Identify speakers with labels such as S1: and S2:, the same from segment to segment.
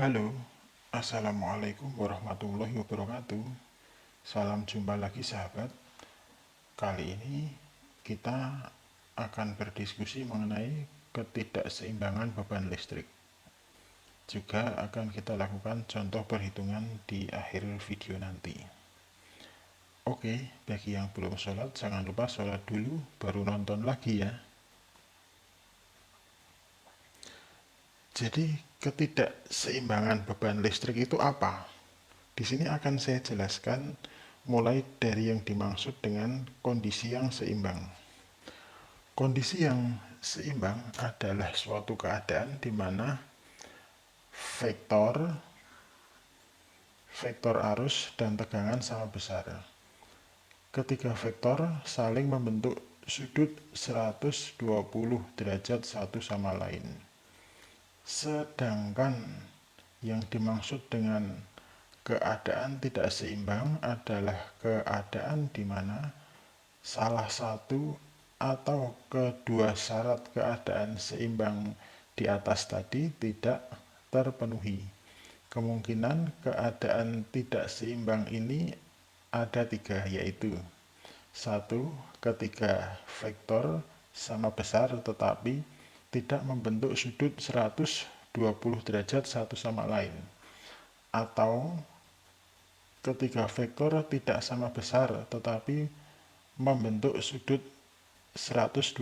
S1: Halo, Assalamualaikum warahmatullahi wabarakatuh. Salam jumpa lagi sahabat. Kali ini kita akan berdiskusi mengenai ketidakseimbangan beban listrik. Juga akan kita lakukan contoh perhitungan di akhir video nanti. Oke, bagi yang belum sholat, jangan lupa sholat dulu, baru nonton lagi ya. Jadi, ketidakseimbangan beban listrik itu apa? Di sini akan saya jelaskan mulai dari yang dimaksud dengan kondisi yang seimbang. Kondisi yang seimbang adalah suatu keadaan di mana vektor arus dan tegangan sama besar. Ketika vektor saling membentuk sudut 120 derajat satu sama lain. Sedangkan yang dimaksud dengan keadaan tidak seimbang adalah keadaan di mana salah satu atau kedua syarat keadaan seimbang di atas tadi tidak terpenuhi. Kemungkinan keadaan tidak seimbang ini ada tiga, yaitu satu, ketika vektor sama besar tetapi tidak membentuk sudut 120 derajat satu sama lain, atau ketika vektor tidak sama besar tetapi membentuk sudut 120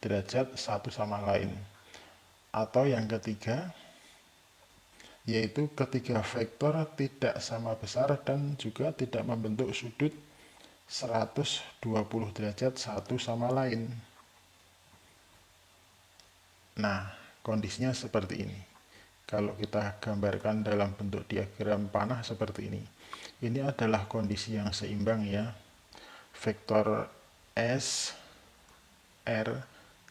S1: derajat satu sama lain. Atau yang ketiga, yaitu ketika vektor tidak sama besar dan juga tidak membentuk sudut 120 derajat satu sama lain. Nah, kondisinya seperti ini. Kalau kita gambarkan dalam bentuk diagram panah seperti ini. Ini adalah kondisi yang seimbang ya. Vektor S, R,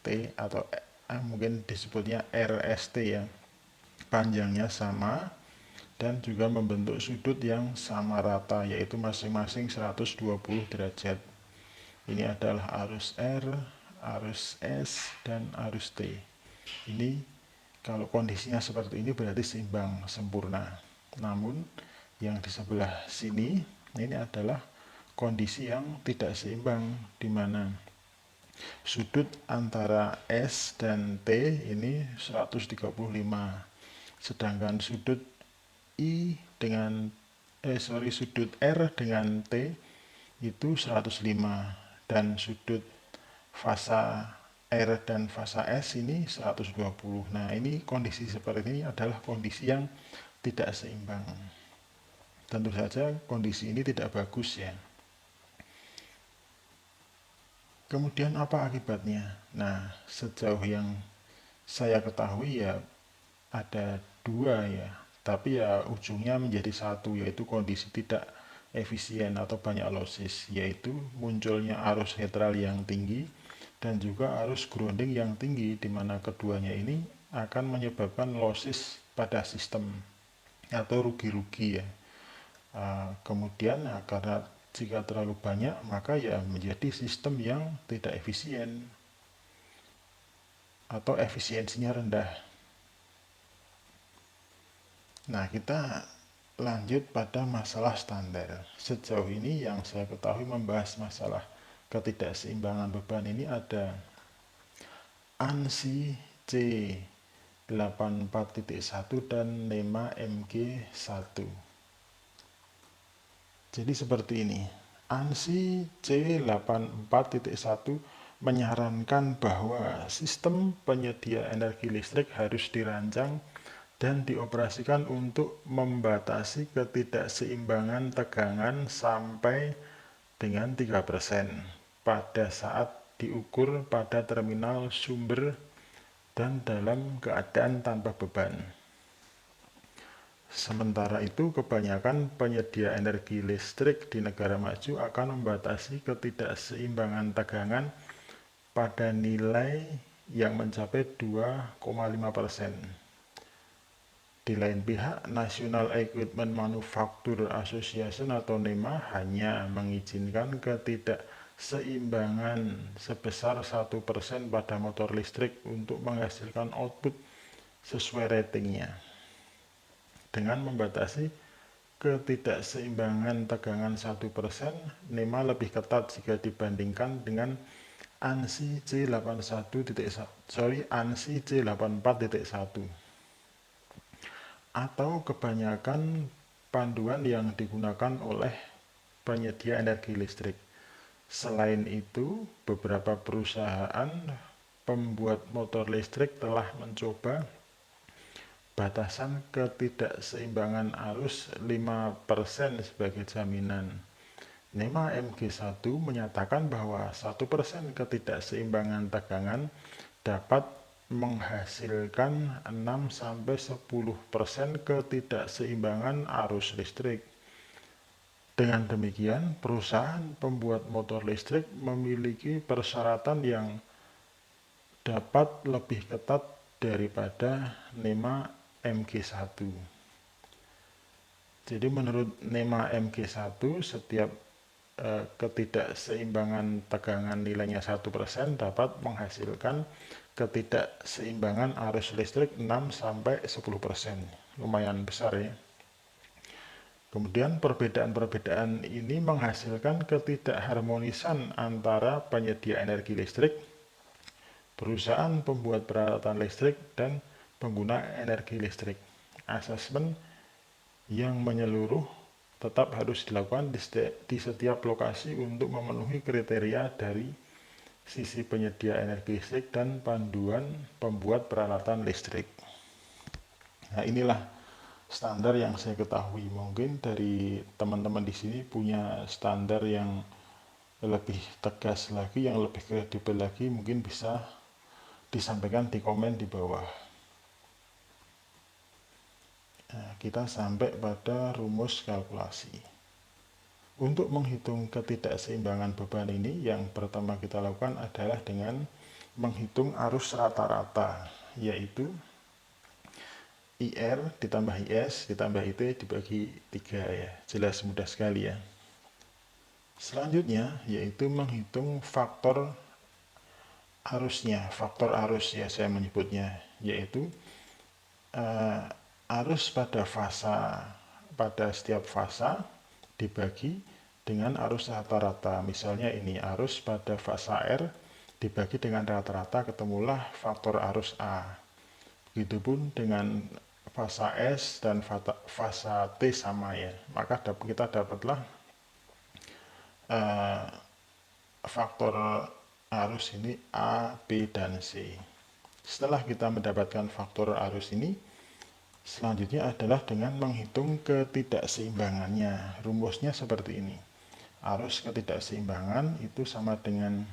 S1: T atau mungkin disebutnya RST ya. Panjangnya sama dan juga membentuk sudut yang sama rata, yaitu masing-masing 120 derajat. Ini adalah arus R, arus S, dan arus T. Ini kalau kondisinya seperti ini berarti seimbang, sempurna. Namun yang di sebelah sini ini adalah kondisi yang tidak seimbang, di mana sudut antara S dan T ini 135, sedangkan sudut sudut R dengan T itu 105, dan sudut fasa R dan fasa S ini 120. Nah, ini kondisi seperti ini adalah kondisi yang tidak seimbang. Tentu saja kondisi ini tidak bagus ya. Kemudian apa akibatnya? Nah, sejauh yang saya ketahui ya ada dua ya, tapi ya ujungnya menjadi satu, yaitu kondisi tidak efisien atau banyak losses, yaitu munculnya arus netral yang tinggi dan juga arus grounding yang tinggi, di mana keduanya ini akan menyebabkan losses pada sistem atau rugi-rugi ya. Kemudian karena jika terlalu banyak maka ya menjadi sistem yang tidak efisien atau efisiensinya rendah. Nah, kita lanjut pada masalah standar. Sejauh ini yang saya ketahui membahas masalah ketidakseimbangan beban ini ada ANSI C84.1 dan NEMA MG1. Jadi seperti ini. ANSI C84.1 menyarankan bahwa sistem penyedia energi listrik harus dirancang dan dioperasikan untuk membatasi ketidakseimbangan tegangan sampai dengan 3% pada saat diukur pada terminal sumber dan dalam keadaan tanpa beban. Sementara itu, kebanyakan penyedia energi listrik di negara maju akan membatasi ketidakseimbangan tegangan pada nilai yang mencapai 2,5%. Di lain pihak, National Equipment Manufacturer Association atau NEMA hanya mengizinkan ketidakseimbangan sebesar 1% pada motor listrik untuk menghasilkan output sesuai ratingnya. dengan membatasi ketidakseimbangan tegangan 1%, NEMA lebih ketat jika dibandingkan dengan ANSI C84.1 atau kebanyakan panduan yang digunakan oleh penyedia energi listrik. Selain itu, beberapa perusahaan pembuat motor listrik telah mencoba batasan ketidakseimbangan arus 5% sebagai jaminan. NEMA MG1 menyatakan bahwa 1% ketidakseimbangan tegangan dapat menghasilkan 6-10% ketidakseimbangan arus listrik. Dengan demikian, perusahaan pembuat motor listrik memiliki persyaratan yang dapat lebih ketat daripada NEMA MG1. Jadi menurut NEMA MG1, setiap ketidakseimbangan tegangan nilainya 1% dapat menghasilkan ketidakseimbangan arus listrik 6-10%. Lumayan besar ya. Kemudian perbedaan-perbedaan ini menghasilkan ketidakharmonisan antara penyedia energi listrik, perusahaan pembuat peralatan listrik, dan pengguna energi listrik. Asesmen yang menyeluruh tetap harus dilakukan di setiap lokasi untuk memenuhi kriteria dari sisi penyedia energi listrik dan panduan pembuat peralatan listrik. Nah, inilah standar yang saya ketahui. Mungkin dari teman-teman di sini punya standar yang lebih tegas lagi, yang lebih kredibel lagi, mungkin bisa disampaikan di komen di bawah. Nah, kita sampai pada rumus kalkulasi. Untuk menghitung ketidakseimbangan beban ini, yang pertama kita lakukan adalah dengan menghitung arus rata-rata, yaitu IR ditambah IS ditambah IT dibagi 3 ya. Jelas mudah sekali ya. Selanjutnya yaitu menghitung faktor arusnya, faktor arus ya saya menyebutnya, yaitu arus pada setiap fasa dibagi dengan arus rata-rata. Misalnya ini arus pada fasa R dibagi dengan rata-rata, ketemulah faktor arus A. Begitupun dengan fasa S dan fasa T sama ya. Maka kita dapatlah faktor arus ini A, B, dan C. Setelah kita mendapatkan faktor arus ini, selanjutnya adalah dengan menghitung ketidakseimbangannya. Rumusnya seperti ini. Arus ketidakseimbangan itu sama dengan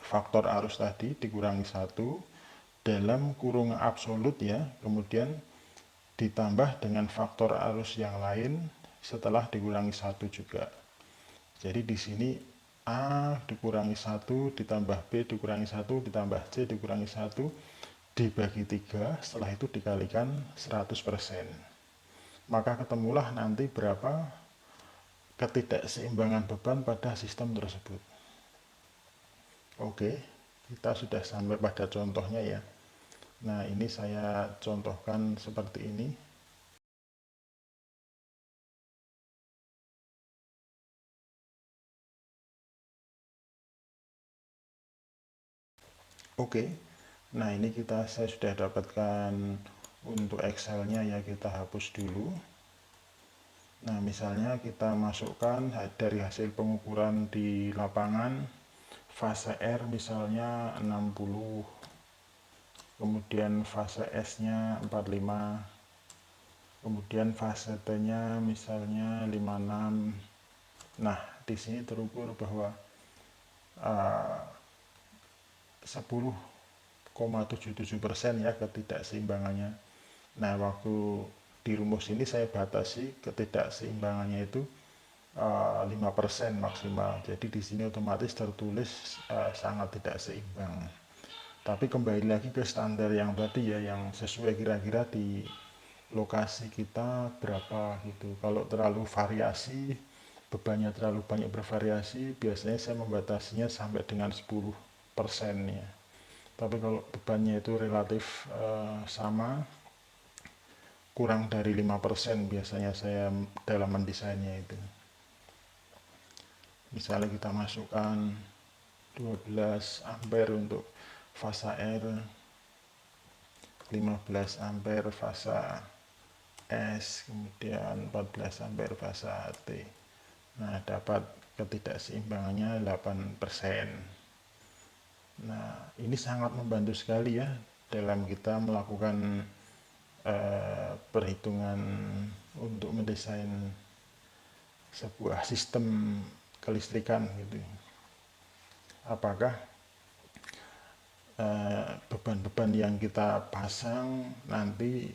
S1: faktor arus tadi dikurangi 1 dalam kurung absolut ya, kemudian ditambah dengan faktor arus yang lain setelah dikurangi 1 juga. Jadi di sini A dikurangi 1 ditambah B dikurangi 1 ditambah C dikurangi 1 dibagi 3, setelah itu dikalikan 100%. Maka ketemulah nanti berapa ketidakseimbangan beban pada sistem tersebut. Oke, kita sudah sampai pada contohnya ya. Nah, ini saya contohkan seperti ini. Oke, nah ini saya sudah dapatkan untuk Excel-nya ya, kita hapus dulu. Nah, misalnya kita masukkan dari hasil pengukuran di lapangan, fase R misalnya 60, kemudian fase S-nya 45, kemudian fase T-nya misalnya 56. Nah, di sini terukur bahwa 10,77% ya ketidakseimbangannya. Nah, waktu di rumus ini saya batasi ketidakseimbangannya itu 5% maksimal. Jadi di sini otomatis tertulis sangat tidak seimbang. Tapi kembali lagi ke standar yang tadi ya, yang sesuai kira-kira di lokasi kita berapa gitu. Kalau terlalu variasi, bebannya terlalu banyak bervariasi, biasanya saya membatasinya sampai dengan 10% ya. Tapi kalau bebannya itu relatif sama, kurang dari 5% biasanya saya dalam mendesainnya itu. Misalnya kita masukkan 12 ampere untuk fasa R, 15 ampere fasa S, kemudian 14 ampere fasa T. Nah, dapat ketidakseimbangannya 8%. Nah, ini sangat membantu sekali ya dalam kita melakukan perhitungan untuk mendesain sebuah sistem kelistrikan gitu. Apakah beban-beban yang kita pasang nanti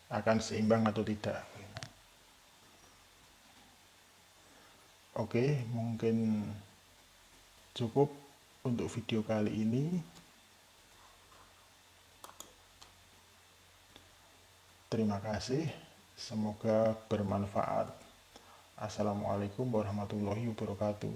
S1: akan seimbang atau tidak. Oke, mungkin cukup untuk video kali ini. Terima kasih, semoga bermanfaat. Assalamualaikum warahmatullahi wabarakatuh.